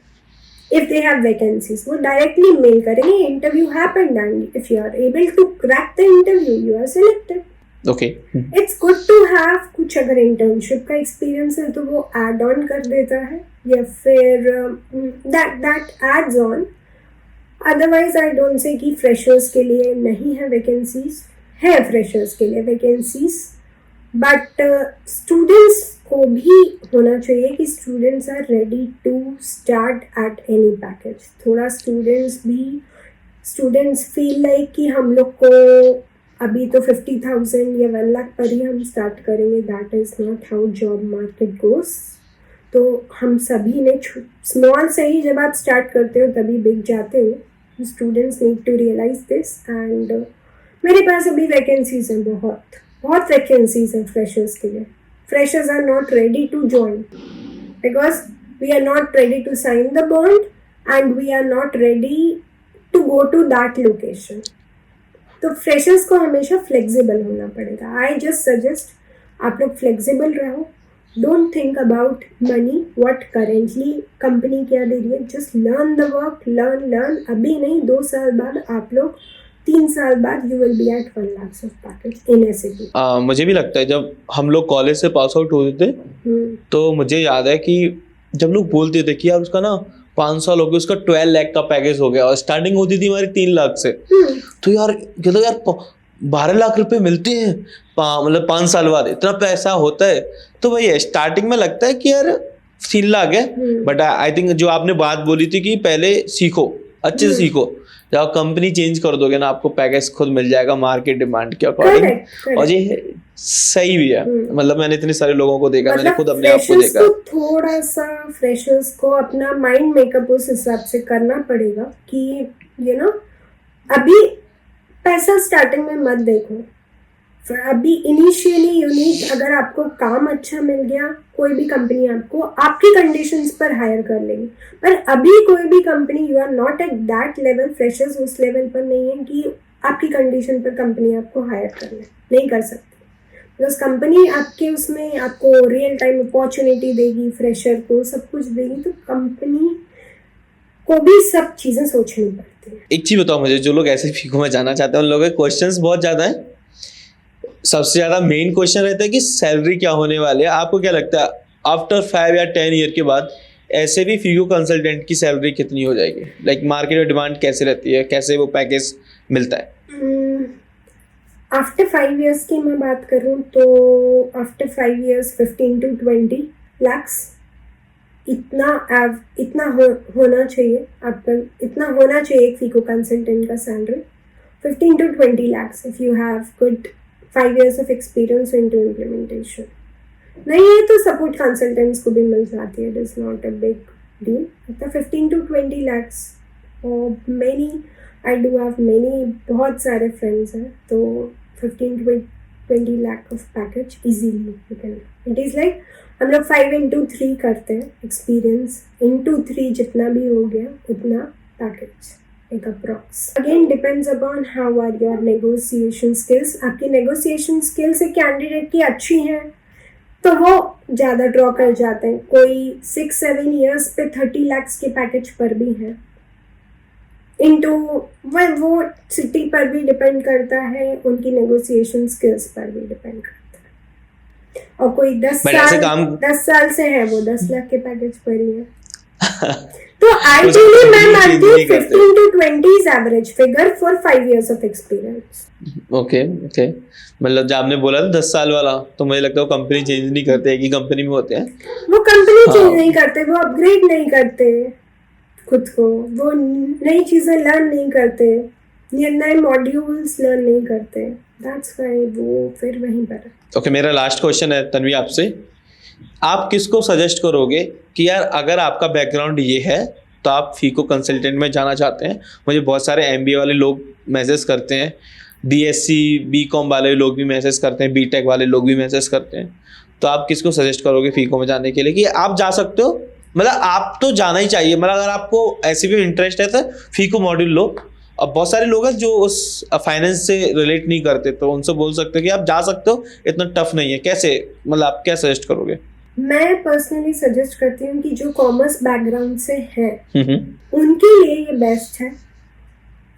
इफ दे हैव वैकेंसीज, वो डायरेक्टली मेल करेंगे, interview happened and if you are able to crack the interview you are selected. Okay, it's good to have कुछ अगर इंटर्नशिप का एक्सपीरियंस है तो वो एड ऑन कर देता है या फिर that adds on. Otherwise I don't say कि फ्रेशर्स के लिए नहीं है वैकेंसीज. है फ्रेशर्स के लिए वैकेंसीज, बट स्टूडेंट्स को भी होना चाहिए कि students are ready to start at any package. थोड़ा स्टूडेंट्स फील लाइक कि हम लोग को अभी तो 50,000 या 1 लाख पर ही हम स्टार्ट करेंगे. That is not how job market goes. तो हम सभी ने स्मॉल से ही जब आप स्टार्ट करते हो तभी बिक जाते हो. Students need to realise this. And मेरे पास अभी वैकेंसीज हैं, बहुत वैकेंसीज हैं फ्रेशर्स के लिए. Freshers are not ready to join because we are not ready to sign the bond and we are not ready to go to that location. तो freshers को हमेशा फ्लेक्सिबल होना पड़ेगा. आई जस्ट सजेस्ट आप लोग flexible रहो. Don't think about money, what currently company क्या दे रही है. Just learn the work, learn. अभी नहीं, 2 साल बाद आप लोग, 3 साल बाद you will be at 1 lakh of package in SAP. मुझे भी लगता है जब हम लोग कॉलेज से पास आउट होते थे तो मुझे याद है कि जब लोग बोलते थे कि यार उसका ना 5 साल हो गए, उसका 12 लाख का पैकेज हो गया और स्टार्टिंग होती थी हमारी 3 लाख से. तो यार 12 लाख रुपए मिलते हैं मतलब 5 साल बाद, इतना पैसा होता है. तो भाई स्टार्टिंग में लगता है कि यार 3 लाख है, बट आई थिंक जो आपने बात बोली थी कि पहले सीखो, अच्छे से सीखो. जब कंपनी चेंज कर दोगे ना, आपको पैकेज खुद मिल जाएगा मार्केट डिमांड के अकॉर्डिंग. और ये सही भी है. मतलब मैंने इतने सारे लोगों को देखा, मैंने खुद अपने आप को देखा. थोड़ा सा फ्रेशर्स को अपना माइंड मेकअप उस हिसाब से करना पड़ेगा कि अभी पैसा स्टार्टिंग में मत देखो। फिर अभी इनिशियली यूनिक, अगर आपको काम अच्छा मिल गया, कोई भी कंपनी आपको आपकी कंडीशंस पर हायर कर लेगी। पर अभी कोई भी company, you are not at that level, freshers उस लेवल पर नहीं है कि आपकी कंडीशन पर कंपनी आपको हायर कर ले, नहीं कर सकती। बिकॉज कंपनी आपके उसमें आपको रियल टाइम अपॉर्चुनिटी देगी, फ्रेशर को सब कुछ देगी, तो कंपनी को भी सब चीज़ें सोचनी पड़ती है। एक चीज बताओ मुझे, जो लोग ऐसे फीको में जाना चाहते हैं उन लोगों के क्वेश्चंस बहुत ज्यादा हैं। सबसे ज्यादा मेन क्वेश्चन रहता है कि सैलरी क्या होने वाली है। आपको क्या लगता है आफ्टर 5 या 10 ईयर के बाद ऐसे भी फीको कंसल्टेंट की सैलरी कितनी हो जाएगी? लाइक मार्केट में डिमांड कैसे रहती है, कैसे वो पैकेज मिलता है? आफ्टर 5 इयर्स की मैं बात करूं तो आफ्टर 5 इयर्स 15 to 20 lakhs इतना होना चाहिए आपका, इतना होना चाहिए एक फीको कंसल्टेंट का salary. 15 to 20 lakhs if you have good 5 years of experience into implementation। नहीं है तो सपोर्ट कंसल्टेंट्स को भी मिल जाती है, it is not a big deal. 15 to 20 lakhs और many, I do have many, बहुत सारे फ्रेंड्स हैं, तो 15 to 20 lakh of package easily you can. It is like हम लोग 5 into 3 करते हैं, एक्सपीरियंस into 3 जितना भी हो गया उतना पैकेज एक approx. Again depends upon how are your negotiation skills. आपकी नेगोशिएशन स्किल्स एक कैंडिडेट की अच्छी हैं तो वो ज़्यादा ड्रॉ कर जाते हैं। कोई 6-7 years पे 30 lakhs के पैकेज पर भी है। इनटू वो सिटी पर भी डिपेंड करता है, उनकी नेगोशिएशन स्किल्स पर भी डिपेंड करता है। और कोई 10 साल से है वो 10 लाख के पैकेज पर ही है। तो आइडियली मैं मानती हूँ 15 to 20 is average figure for 5 years of experience. Okay मतलब जब आपने बोला था 10 साल वाला, तो मुझे लगता है वो कंपनी चेंज नहीं करते, एक ही कंपनी में होते हैं। वो कंपनी चेंज नहीं करते, वो अपग्रेड नहीं करते खुद को, वो नई चीजें लर्न नहीं करते, नए मॉड्यूल्स लर्न नहीं करते। दैट्स व्हाई वो फिर वहीं पर है। ओके, मेरा लास्ट क्वेश्चन है तन्वी आपसे। आप किसको सजेस्ट करोगे कि यार अगर आपका बैकग्राउंड ये है तो आप फीको कंसल्टेंट में जाना चाहते हैं? मुझे बहुत सारे MBA वाले लोग मैसेज करते हैं, BSc BCom वाले लोग भी मैसेज करते हैं, BTech वाले लोग भी मैसेज करते हैं। तो आप किसको सजेस्ट करोगे फीको में जाने के लिए कि आप जा सकते हो? मतलब आप तो जाना ही चाहिए, मतलब अगर आपको ऐसे भी इंटरेस्ट है तो फीको मॉड्यूल लो। अब बहुत सारे लोग हैं जो उस फाइनेंस से रिलेट नहीं करते, तो उनसे बोल सकते हो कि आप जा सकते हो, इतना टफ नहीं है। कैसे, मतलब आप क्या सजेस्ट करोगे? मैं पर्सनली सजेस्ट करती हूँ कि जो कॉमर्स बैकग्राउंड से है उनके लिए ये बेस्ट है।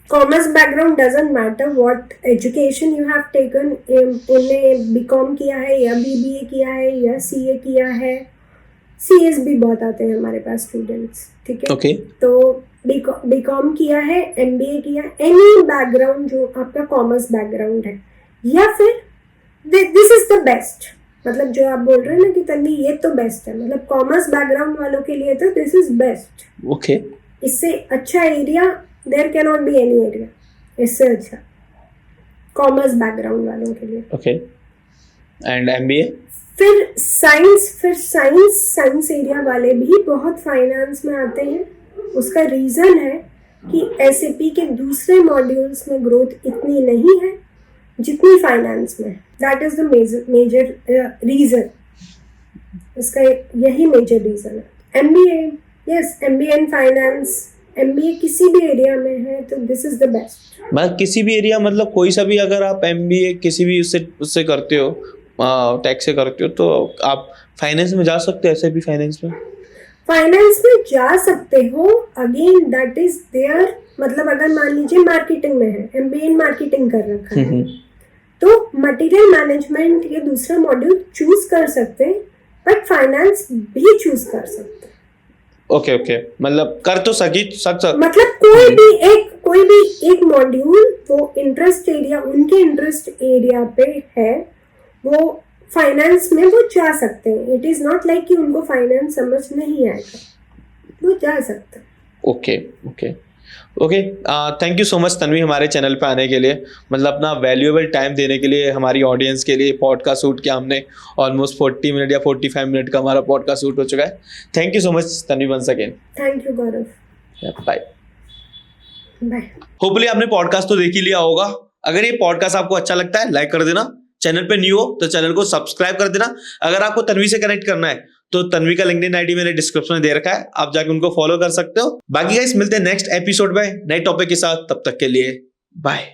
Commerce background doesn't matter what education you have taken, उन्होंने BCom किया है या BBA किया है या CA किया है, CS भी बहुत आते हैं हमारे पास स्टूडेंट्स, ठीक है। Okay. तो BCom किया है, MBA किया, एनी बैकग्राउंड जो आपका कॉमर्स बैकग्राउंड है, या फिर दिस इज द बेस्ट। मतलब जो आप बोल रहे हैं ना कि तन्वी ये तो बेस्ट है, मतलब कॉमर्स बैकग्राउंड वालों के लिए तो दिस इज बेस्ट। ओके, इससे अच्छा area there can not be any area, इससे अच्छा कॉमर्स बैकग्राउंड वालों के लिए। Okay, and MBA? फिर साइंस एरिया वाले भी बहुत फाइनेंस में आते हैं। उसका रीज़न है कि SAP के दूसरे मॉड्यूल्स में ग्रोथ इतनी नहीं है जितनी फाइनेंस में। That is the major reason, इसका यही मेजर रीज़न है। MBA, yes, MBA in finance, MBA किसी भी एरिया में है तो दिस इज द बेस्ट। मतलब किसी भी एरिया, मतलब कोई सा भी, अगर आप MBA किसी भी उससे करते हो, टैक्स से करते हो, तो आप फाइनेंस में जा सकते हो। SAP फाइनेंस में जा सकते हो। अगेन दैट इज देयर, मतलब अगर मान लीजिए मार्केटिंग में है, MBA इन मार्केटिंग कर रखा है, तो मटेरियल मैनेजमेंट या दूसरा मॉड्यूल चूज कर सकते हैं, बट फाइनेंस भी चूज कर सकते हैं। ओके, मतलब कर तो मतलब कोई भी एक मॉड्यूल वो इंटरेस्ट एरिया, उनके इंटरेस्ट एरिया पे है, वो फाइनेंस में वो जा सकते हैं। इट इज नॉट लाइक कि उनको फाइनेंस समझ नहीं आएगा, वो जा सकते हैं। Okay, thank you so much Tanvi हमारे चैनल पे आने के लिए, मतलब अपना वैल्यूएबल टाइम देने के लिए हमारी ऑडियंस के लिए। पॉडकास्ट शूट किया हमने, ऑलमोस्ट 40 मिनट या 45 मिनट का हमारा पॉडकास्ट शूट हो चुका है। Thank you so much Tanvi once again. Thank you Gaurav, bye. Bye. Hopefully आपने पॉडकास्ट तो देख ही लिया होगा, अगर ये पॉडकास्ट आपको अच्छा लगता है लाइक कर देना, चैनल पे न्यू हो तो चैनल को सब्सक्राइब कर देना। अगर आपको तन्वी से कनेक्ट करना है तो तन्वी का लिंक्डइन आईडी मैंने डिस्क्रिप्शन में दे रखा है, आप जाके उनको फॉलो कर सकते हो। बाकी गाइस मिलते हैं नेक्स्ट एपिसोड में नए टॉपिक के साथ, तब तक के लिए बाय।